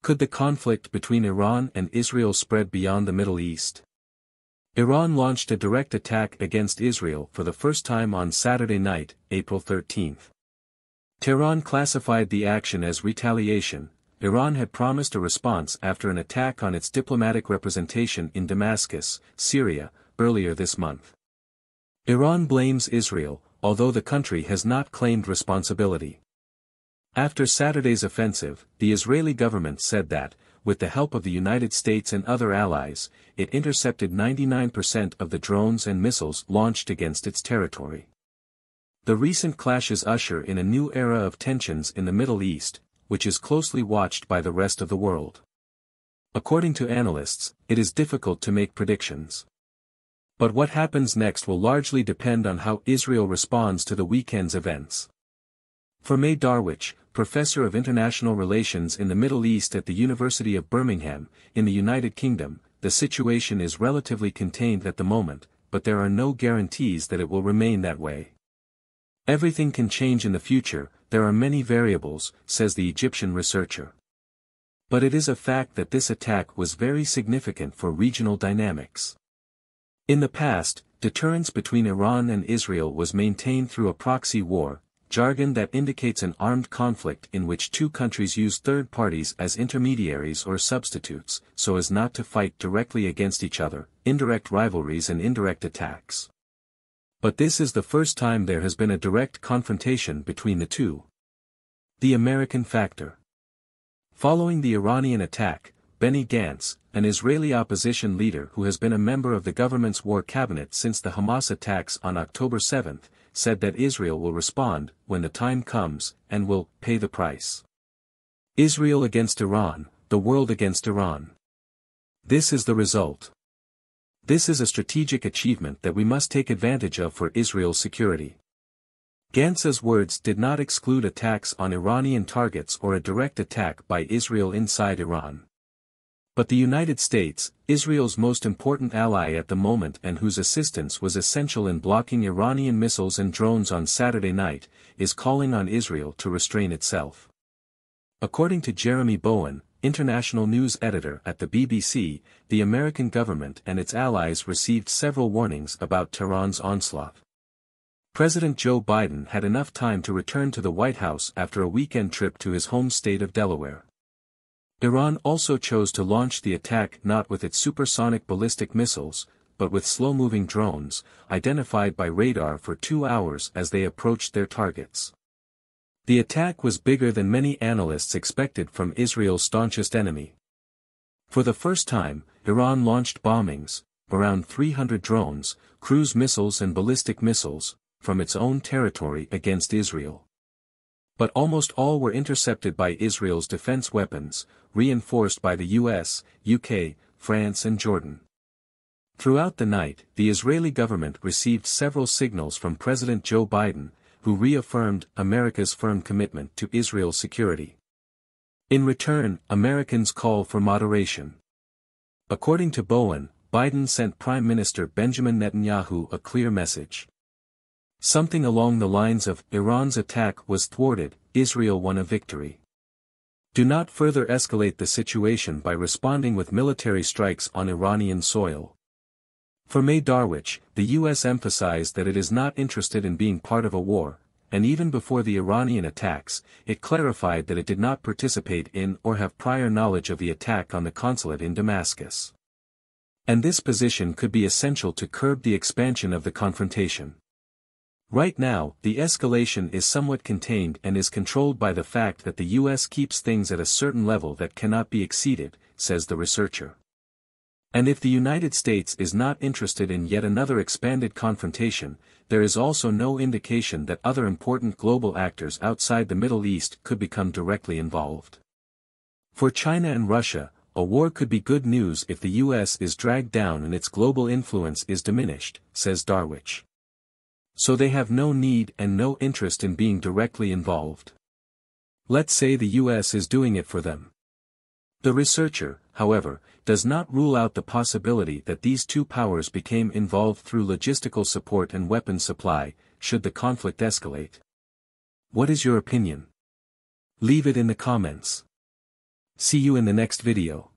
Could the conflict between Iran and Israel spread beyond the Middle East? Iran launched a direct attack against Israel for the first time on Saturday night, April 13. Tehran classified the action as retaliation. Iran had promised a response after an attack on its diplomatic representation in Damascus, Syria, earlier this month. Iran blames Israel, although the country has not claimed responsibility. After Saturday's offensive, the Israeli government said that, with the help of the United States and other allies, it intercepted 99% of the drones and missiles launched against its territory. The recent clashes usher in a new era of tensions in the Middle East, which is closely watched by the rest of the world. According to analysts, it is difficult to make predictions. But what happens next will largely depend on how Israel responds to the weekend's events. For May Darwish, professor of international relations in the Middle East at the University of Birmingham, in the United Kingdom, the situation is relatively contained at the moment, but there are no guarantees that it will remain that way. Everything can change in the future, there are many variables, says the Egyptian researcher. But it is a fact that this attack was very significant for regional dynamics. In the past, deterrence between Iran and Israel was maintained through a proxy war, jargon that indicates an armed conflict in which two countries use third parties as intermediaries or substitutes, so as not to fight directly against each other, indirect rivalries and indirect attacks. But this is the first time there has been a direct confrontation between the two. The American factor. Following the Iranian attack, Benny Gantz, an Israeli opposition leader who has been a member of the government's war cabinet since the Hamas attacks on October 7, said that Israel will respond when the time comes, and will pay the price. Israel against Iran, the world against Iran. This is the result. This is a strategic achievement that we must take advantage of for Israel's security. Gantz's words did not exclude attacks on Iranian targets or a direct attack by Israel inside Iran. But the United States, Israel's most important ally at the moment and whose assistance was essential in blocking Iranian missiles and drones on Saturday night, is calling on Israel to restrain itself. According to Jeremy Bowen, international news editor at the BBC, the American government and its allies received several warnings about Tehran's onslaught. President Joe Biden had enough time to return to the White House after a weekend trip to his home state of Delaware. Iran also chose to launch the attack not with its supersonic ballistic missiles, but with slow-moving drones, identified by radar for 2 hours as they approached their targets. The attack was bigger than many analysts expected from Israel's staunchest enemy. For the first time, Iran launched bombings, around 300 drones, cruise missiles and ballistic missiles, from its own territory against Israel. But almost all were intercepted by Israel's defense weapons, reinforced by the US, UK, France and Jordan. Throughout the night, the Israeli government received several signals from President Joe Biden, who reaffirmed America's firm commitment to Israel's security. In return, Americans call for moderation. According to Bowen, Biden sent Prime Minister Benjamin Netanyahu a clear message. Something along the lines of, Iran's attack was thwarted, Israel won a victory. Do not further escalate the situation by responding with military strikes on Iranian soil. For May Darwish, the U.S. emphasized that it is not interested in being part of a war, and even before the Iranian attacks, it clarified that it did not participate in or have prior knowledge of the attack on the consulate in Damascus. And this position could be essential to curb the expansion of the confrontation. Right now, the escalation is somewhat contained and is controlled by the fact that the U.S. keeps things at a certain level that cannot be exceeded, says the researcher. And if the United States is not interested in yet another expanded confrontation, there is also no indication that other important global actors outside the Middle East could become directly involved. For China and Russia, a war could be good news if the U.S. is dragged down and its global influence is diminished, says Darwish. So they have no need and no interest in being directly involved. Let's say the U.S. is doing it for them. The researcher, however, does not rule out the possibility that these two powers became involved through logistical support and weapons supply, should the conflict escalate. What is your opinion? Leave it in the comments. See you in the next video.